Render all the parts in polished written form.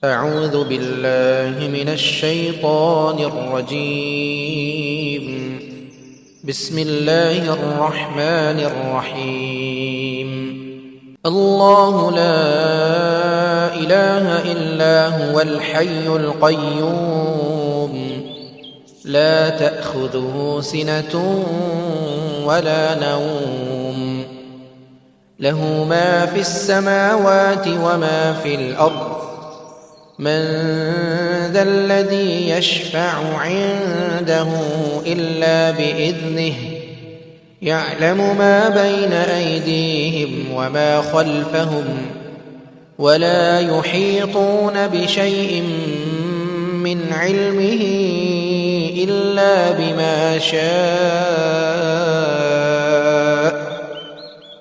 أعوذ بالله من الشيطان الرجيم. بسم الله الرحمن الرحيم. الله لا إله إلا هو الحي القيوم لا تأخذه سنة ولا نوم له ما في السماوات وما في الأرض من ذا الذي يشفع عنده إلا بإذنه يعلم ما بين أيديهم وما خلفهم ولا يحيطون بشيء من علمه إلا بما شاء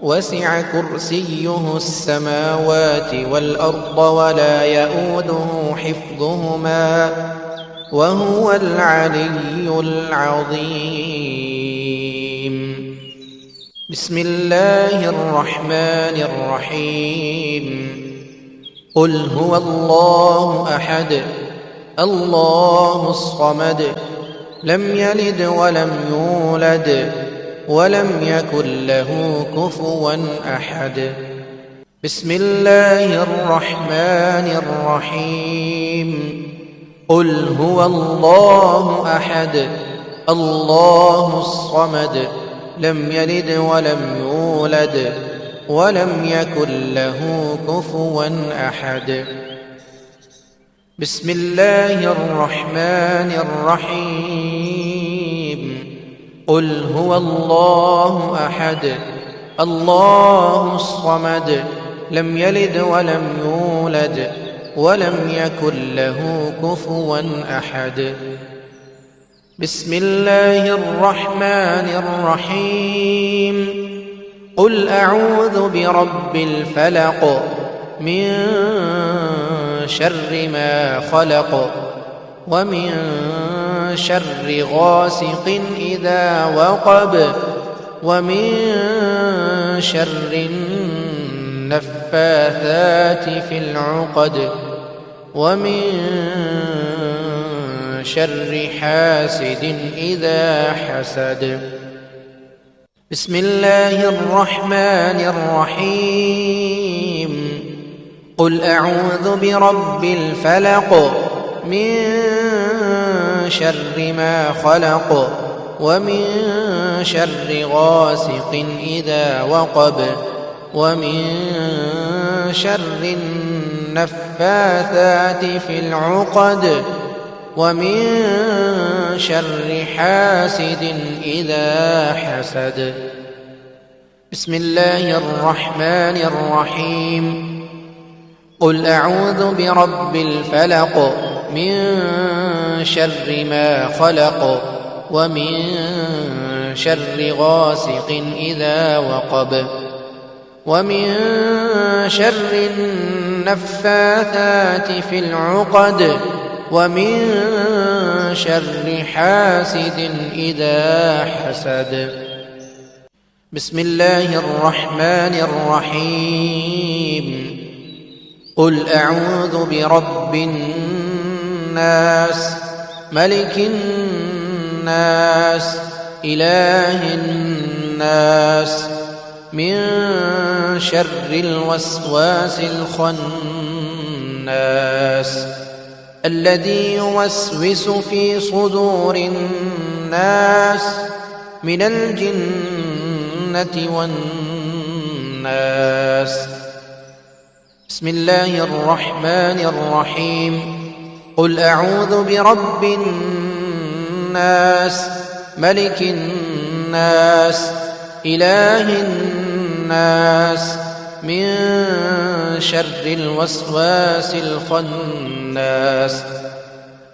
وسع كرسيه السماوات والأرض ولا يئوده حفظهما وهو العلي العظيم. بسم الله الرحمن الرحيم. قل هو الله أحد الله الصمد لم يلد ولم يولد ولم يكن له كفوا أحد. بسم الله الرحمن الرحيم. قل هو الله أحد الله الصمد لم يلد ولم يولد ولم يكن له كفوا أحد. بسم الله الرحمن الرحيم. قل هو الله أحد الله الصمد لم يلد ولم يولد ولم يكن له كفوا أحد. بسم الله الرحمن الرحيم. قل أعوذ برب الفلق من شر ما خلق ومن شر غاسق إذا وقب ومن شر النفاثات في العقد ومن شر حاسد إذا حسد. بسم الله الرحمن الرحيم. قل أعوذ برب الفلق من شر ما خلق ومن شر غاسق إذا وقب ومن شر النفاثات في العقد ومن شر حاسد إذا حسد. بسم الله الرحمن الرحيم. قل أعوذ برب الفلق من شر ما خلق ومن شر غاسق إذا وقب ومن شر النفاثات في العقد ومن شر حاسد إذا حسد. بسم الله الرحمن الرحيم. قل أعوذ برب الناس ملك الناس إله الناس من شر الوسواس الخناس الذي يوسوس في صدور الناس من الجنة والناس. بسم الله الرحمن الرحيم. قل أعوذ برب الناس ملك الناس إله الناس من شر الوسواس الخناس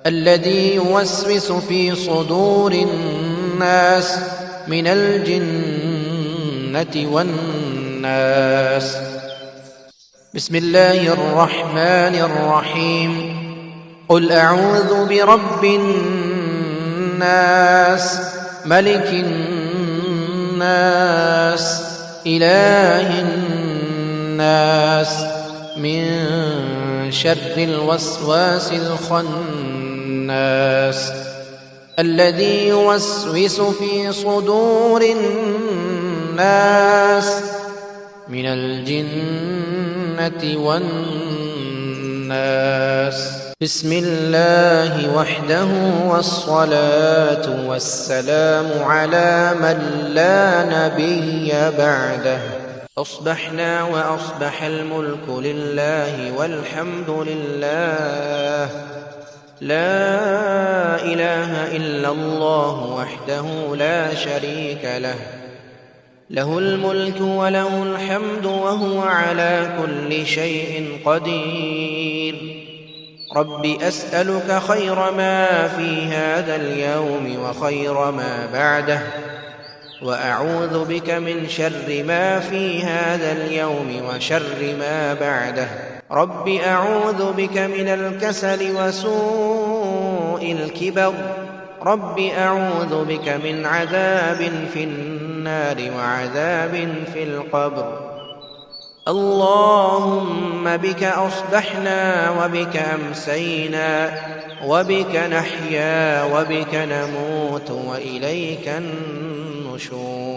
الذي يوسوس في صدور الناس من الجنة والناس. بسم الله الرحمن الرحيم. قل أعوذ برب الناس ملك الناس إله الناس من شر الوسواس الخناس الذي يوسوس في صدور الناس من الجنة والناس. بسم الله وحده والصلاة والسلام على من لا نبي بعده. أصبحنا وأصبح الملك لله والحمد لله، لا إله إلا الله وحده لا شريك له، له الملك وله الحمد وهو على كل شيء قدير. رب أسألك خير ما في هذا اليوم وخير ما بعده، وأعوذ بك من شر ما في هذا اليوم وشر ما بعده. رب أعوذ بك من الكسل وسوء الكبر. رب أعوذ بك من عذاب في النار وعذاب في القبر. اللهم بك أصبحنا وبك أمسينا وبك نحيا وبك نموت وإليك النشور.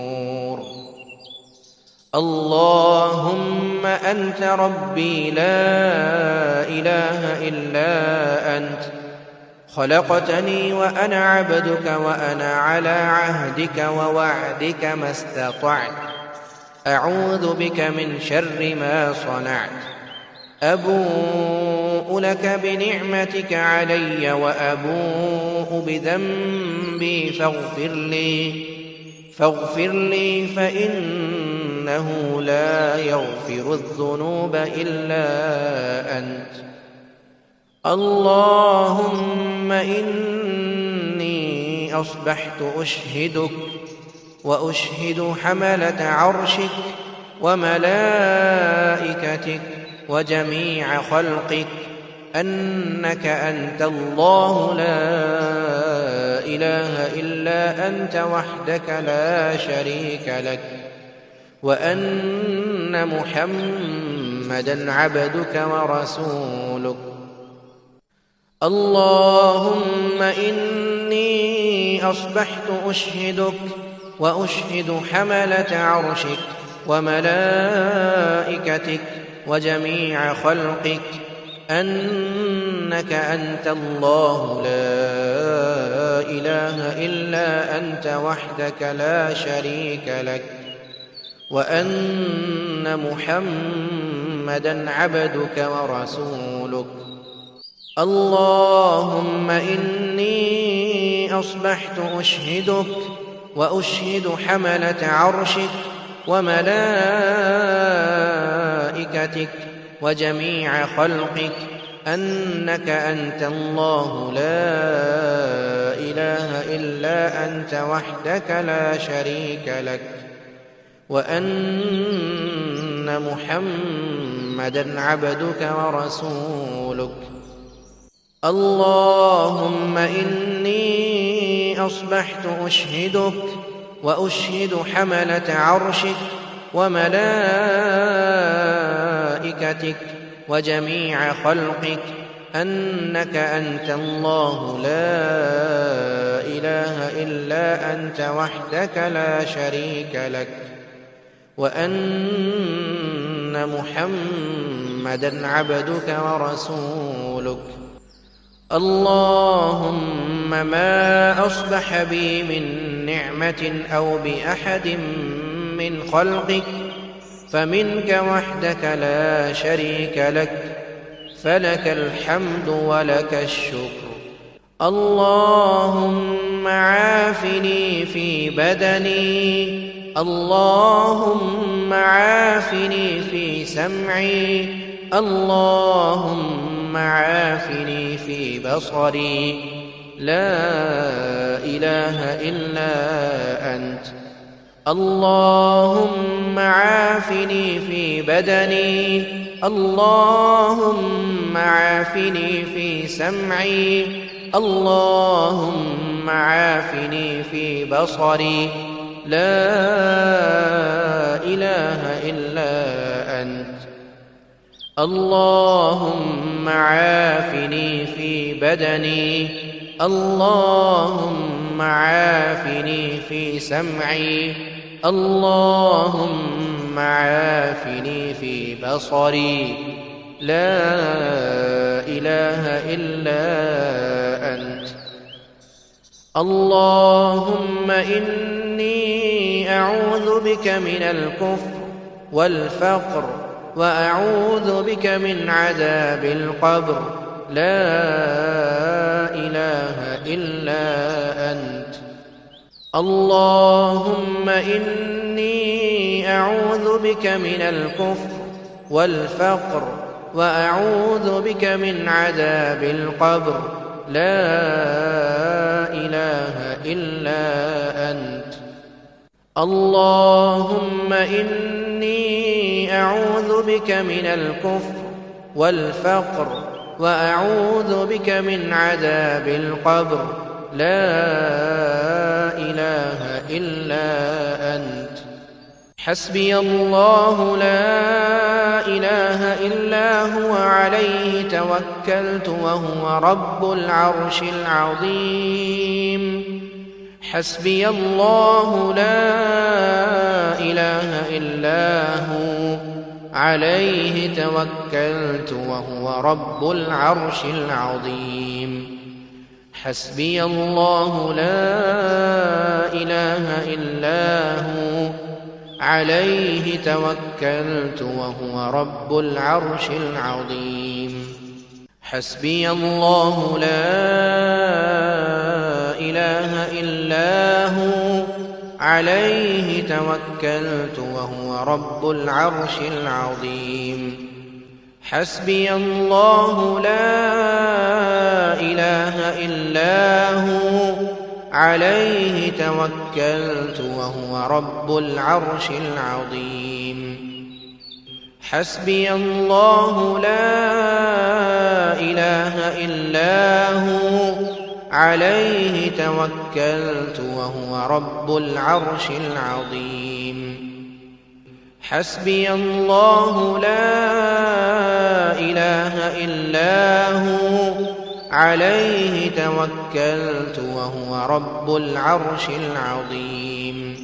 اللهم أنت ربي لا إله إلا أنت، خلقتني وأنا عبدك وأنا على عهدك ووعدك ما استطعت. أعوذ بك من شر ما صنعت. أبوء لك بنعمتك علي وأبوء بذنبي فاغفر لي فإنه لا يغفر الذنوب إلا أنت. اللهم إني أصبحت أشهدك وأشهد حملة عرشك وملائكتك وجميع خلقك أنك أنت الله لا إله إلا أنت وحدك لا شريك لك، وأن محمدًا عبدك ورسولك. اللهم إني أصبحت أشهدك وأشهد حملة عرشك وملائكتك وجميع خلقك أنك أنت الله لا إله إلا أنت وحدك لا شريك لك، وأن محمدًا عبدك ورسولك. اللهم إني أصبحت أشهدك وأشهد حملة عرشك وملائكتك وجميع خلقك أنك أنت الله لا إله إلا أنت وحدك لا شريك لك، وأن محمدًا عبدك ورسولك. اللهم إني أصبحت أشهدك وأشهد حملة عرشك وملائكتك وجميع خلقك أنك أنت الله لا إله إلا أنت وحدك لا شريك لك، وأن محمدًا عبدك ورسولك. اللهم ما أصبح بي من نعمة أو بأحد من خلقك فمنك وحدك لا شريك لك، فلك الحمد ولك الشكر. اللهم عافني في بدني، اللهم عافني في سمعي، اللهم عافني في بصري، لا إله إلا أنت. اللهم عافني في بدني، اللهم عافني في سمعي، اللهم عافني في بصري، لا إله إلا أنت. اللهم عافني في بدني. اللهم عافني في سمعي. اللهم عافني في بصري. لا إله إلا أنت. اللهم إني أعوذ بك من الكفر والفقر، وأعوذ بك من عذاب القبر. لا إله إلا أنت. اللهم إني أعوذ بك من الكفر والفقر، وأعوذ بك من عذاب القبر. لا إله إلا أنت. اللهم إني أعوذ بك من الكفر والفقر، وأعوذ بك من عذاب القبر. لا إله إلا أنت. حسبي الله لا إله إلا هو عليه توكلت وهو رب العرش العظيم. حسبي الله لا إله إلا هو عليه توكلت وهو رب العرش العظيم. حسبي الله لا إله إلا هو عليه توكلت وهو رب العرش العظيم. حسبي الله لا إله إلا هو عليه توكلت وهو رب العرش العظيم. حسبي الله لا إله إلا هو عليه توكلت وهو رب العرش العظيم. حسبي الله لا إله إلا هو عليه توكلت وهو رب العرش العظيم. حسبي الله لا إله إلا هو عليه توكلت وهو رب العرش العظيم.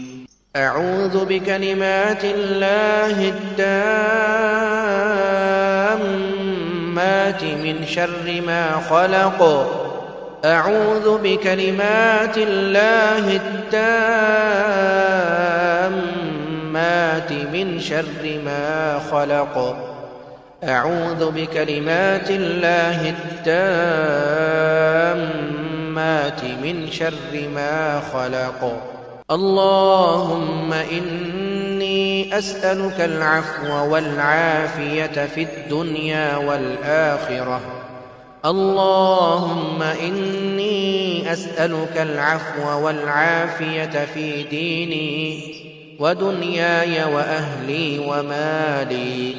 أعوذ بكلمات الله التامات من شر ما خلق. أعوذ بكلمات الله التامات من شر ما خلق. أعوذ بكلمات الله التامات من شر ما خلق. اللهم إني أسألك العفو والعافية في الدنيا والآخرة. اللهم إني أسألك العفو والعافية في ديني ودنياي وأهلي ومالي.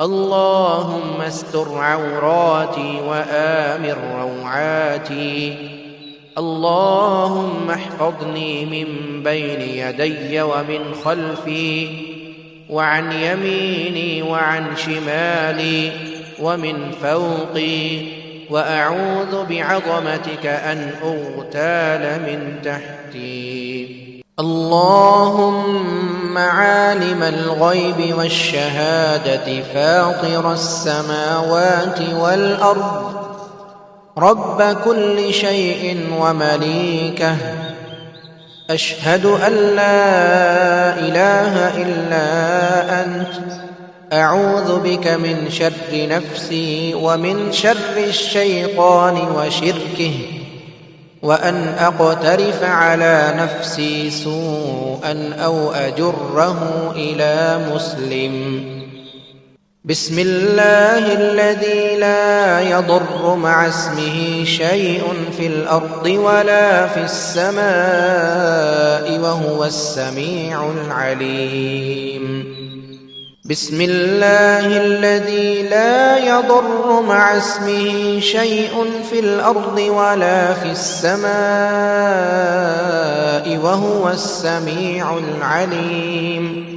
اللهم استر عوراتي وآمن روعاتي. اللهم احفظني من بين يدي ومن خلفي وعن يميني وعن شمالي ومن فوقي، وأعوذ بعظمتك أن أغتال من تحتي. اللهم عالم الغيب والشهادة فاطر السماوات والأرض، رب كل شيء ومليكه، أشهد أن لا إله إلا أنت، أعوذ بك من شر نفسي ومن شر الشيطان وشركه، وأن أقترف على نفسي سوءا أو أجره إلى مسلم. بسم الله الذي لا يضر مع اسمه شيء في الأرض ولا في السماء وهو السميع العليم. بسم الله الذي لا يضر مع اسمه شيء في الأرض ولا في السماء وهو السميع العليم.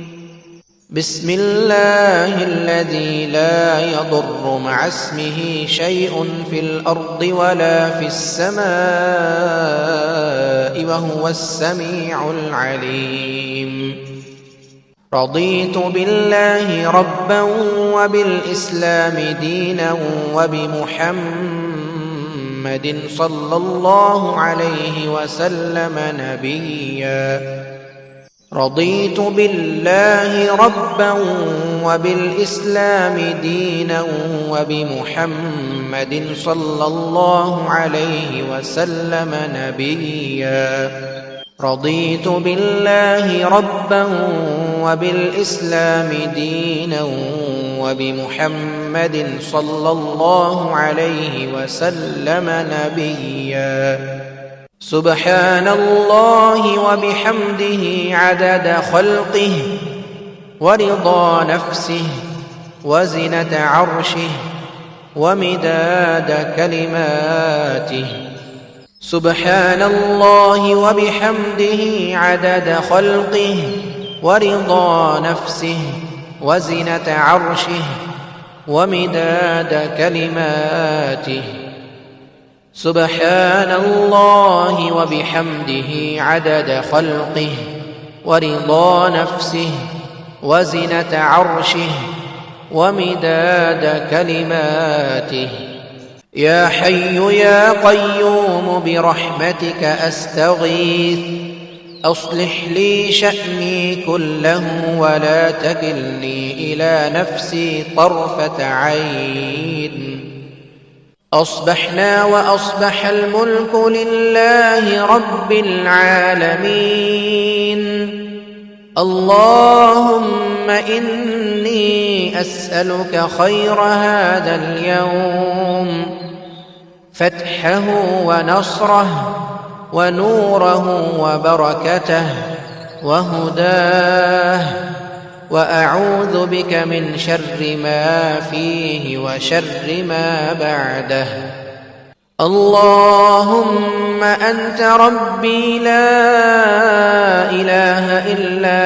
بسم الله الذي لا يضر مع اسمه شيء في الأرض ولا في السماء وهو السميع العليم. رضيت بالله ربا وبالإسلام دينا وبمحمد صلى الله عليه وسلم نبيا. رضيت بالله ربا وبالإسلام دينا وبمحمد صلى الله عليه وسلم نبيا. رضيت بالله ربا وبالإسلام دينا وبمحمد صلى الله عليه وسلم نبيا. سبحان الله وبحمده عدد خلقه ورضا نفسه وزنة عرشه ومداد كلماته. سبحان الله وبحمده عدد خلقه ورضا نفسه وزنة عرشه ومداد كلماته. سبحان الله وبحمده عدد خلقه ورضا نفسه وزنة عرشه ومداد كلماته. يا حي يا قيوم برحمتك أستغيث أصلح لي شأني كله ولا تكلني إلى نفسي طرفة عين. أصبحنا وأصبح الملك لله رب العالمين. اللهم إني أسألك خير هذا اليوم، فتحه ونصره ونوره وبركته وهداه، وأعوذ بك من شر ما فيه وشر ما بعده. اللهم أنت ربي لا إله إلا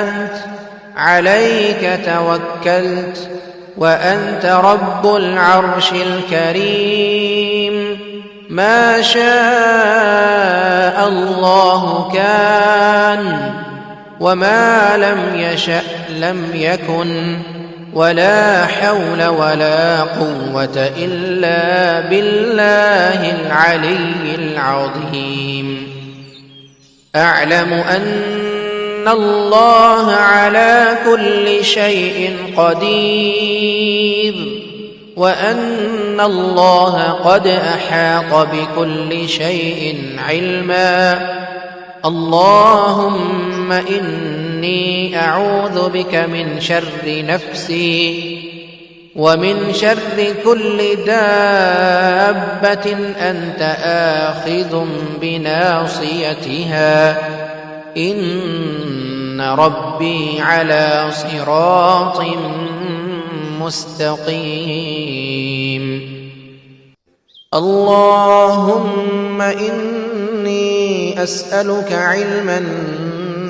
أنت، عليك توكلت وأنت رب العرش الكريم. ما شاء الله كان وما لم يشأ لم يكن، ولا حول ولا قوة إلا بالله العلي العظيم. أعلم أن الله على كل شيء قدير، وأن الله قد أحاط بكل شيء علما. اللهم إني أعوذ بك من شر نفسي ومن شر كل دابة أنت آخذ بناصيتها، إن ربي على صراط مستقيم. اللهم إني أسألك علما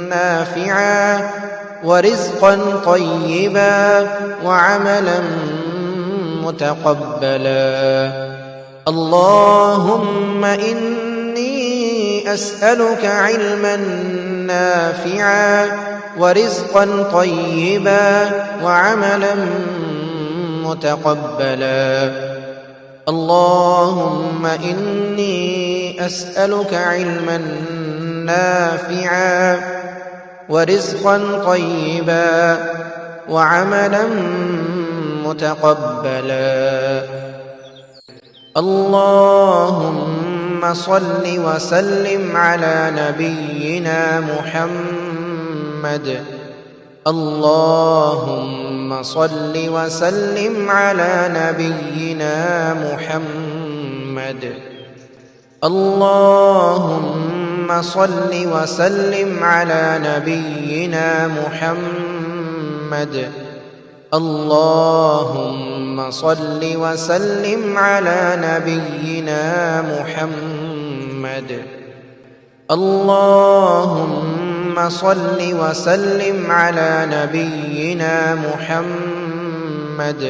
نافعا ورزقا طيبا وعملا متقبلا. اللهم إني أسألك علما نافعا ورزقا طيبا وعملا متقبلا. اللهم إني أسألك علما نافعا ورزقا طيبا وعملا متقبلا. اللهم صل وسلم على نبينا محمد. اللهم صل وسلم على نبينا محمد. اللهم صل وسلم على نبينا محمد. اللهم صل وسلم على نبينا محمد. اللهم صل وسلم على نبينا محمد.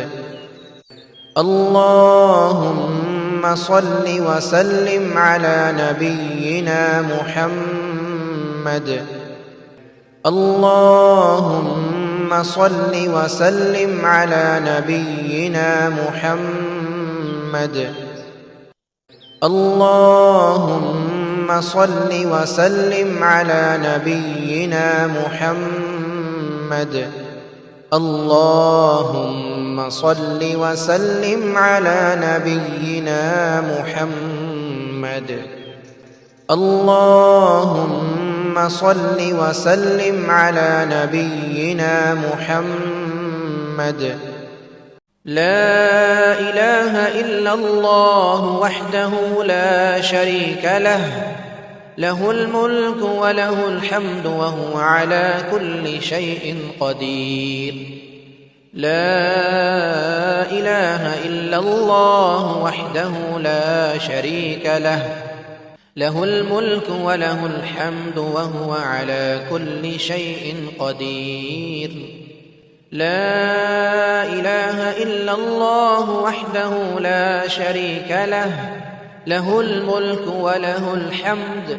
اللهم صل وسلم على نبينا محمد. اللهم صل وسلم على نبينا محمد. اللهم صل وسلم على نبينا محمد. اللهم صل وسلم على نبينا محمد. اللهم صل وسلم على نبينا محمد. لا إله إلا الله وحده لا شريك له، له الملك وله الحمد وهو على كل شيء قدير. لا إله إلا الله وحده لا شريك له، له الملك وله الحمد وهو على كل شيء قدير. لا إله إلا الله وحده لا شريك له، له الملك وله الحمد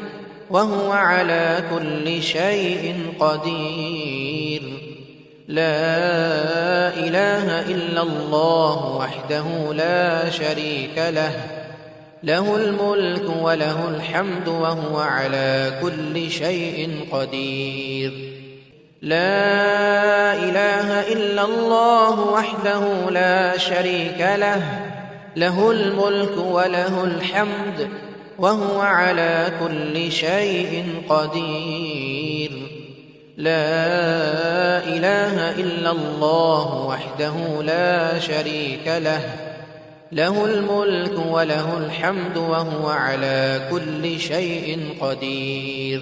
وهو على كل شيء قدير. لا إله إلا الله وحده لا شريك له، له الملك وله الحمد وهو على كل شيء قدير. لا إله إلا الله وحده لا شريك له، له الملك وله الحمد وهو على كل شيء قدير. لا إله إلا الله وحده لا شريك له، له الملك وله الحمد وهو على كل شيء قدير.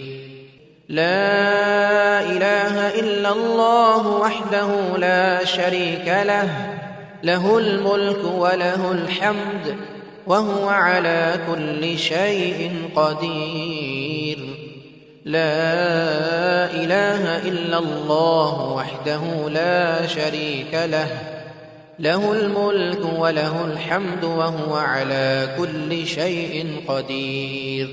لا إله إلا الله وحده لا شريك له، له الملك وله الحمد وهو على كل شيء قدير. لا إله إلا الله وحده لا شريك له، له الملك وله الحمد وهو على كل شيء قدير.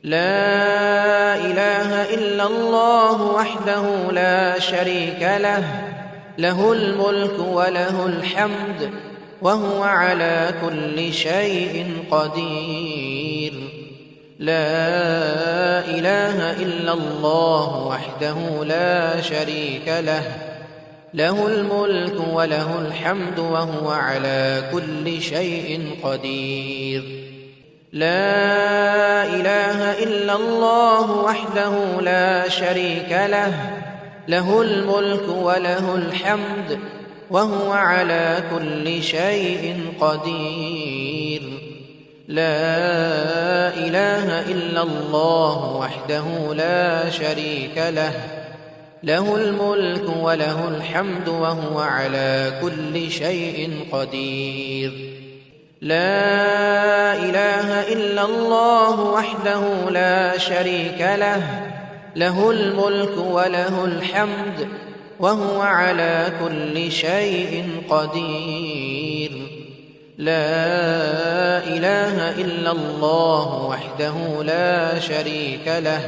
لا إله إلا الله وحده لا شريك له، له الملك وله الحمد وهو على كل شيء قدير. لا إله إلا الله وحده لا شريك له، له الملك وله الحمد وهو على كل شيء قدير. لا إله إلا الله وحده لا شريك له، له الملك وله الحمد وهو على كل شيء قدير. لا إله إلا الله وحده لا شريك له، له الملك وله الحمد وهو على كل شيء قدير. لا إله إلا الله وحده لا شريك له، له الملك وله الحمد وهو على كل شيء قدير. لا إله إلا الله وحده لا شريك له،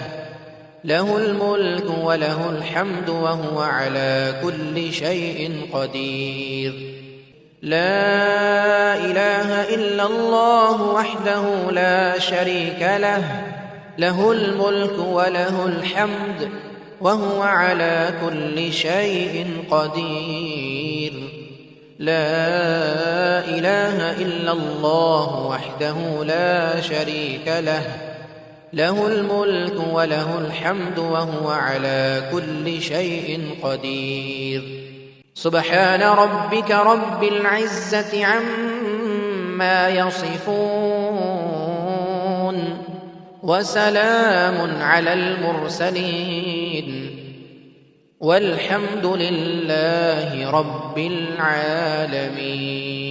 له الملك وله الحمد وهو على كل شيء قدير. لا إله إلا الله وحده لا شريك له، له الملك وله الحمد وهو على كل شيء قدير. لا إله إلا الله وحده لا شريك له، له الملك وله الحمد وهو على كل شيء قدير. سبحان ربك رب العزة عما يصفون، وسلام على المرسلين، والحمد لله رب العالمين.